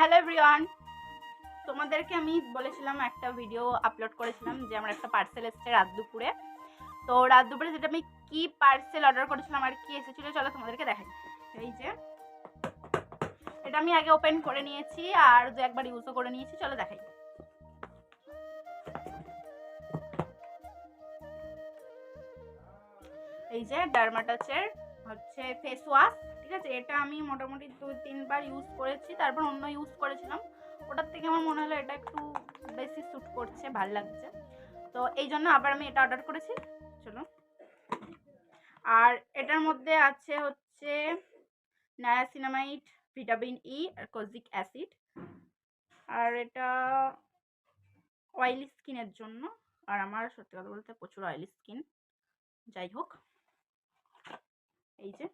Hello everyone, তোমাদেরকে আমি বলেছিলাম একটা ভিডিও আপলোড করেছিলাম যে আমার একটা পার্সেল এসেছে রাত দুপুরে। তো রাত দুপুরে যেটা আমি কি পার্সেল অর্ডার করেছিলাম আর কি এসেছিল চলো তোমাদেরকে দেখাই। এই যে এটা আমি আগে ওপেন করে নিয়েছি আর দু একবার ইউজও করে নিয়েছি, চলো দেখাই। এই যে ডার্মাটাচের হচ্ছে ফেস ওয়াশ, ঠিক আছে। এটা আমি মোটামুটি 2-3 বার ইউজ করেছি, তারপর অন্য ইউজ করেছিলাম, ওটার থেকে আমার মনে হলো এটা একটু বেশি স্যুট করছে, ভাল লাগছে, তো এই জন্য আবার আমি এটা অর্ডার করেছি। চলো, আর এটার মধ্যে আছে হচ্ছে নায়াসিনামাইড, ভিটামিন ই আর কোজিক অ্যাসিড, আর এটা অয়েলি স্কিনের জন্য। আর আমার সত্যি কথা বলতে প্রচুর অয়েলি স্কিন, যাই হোক। এই যে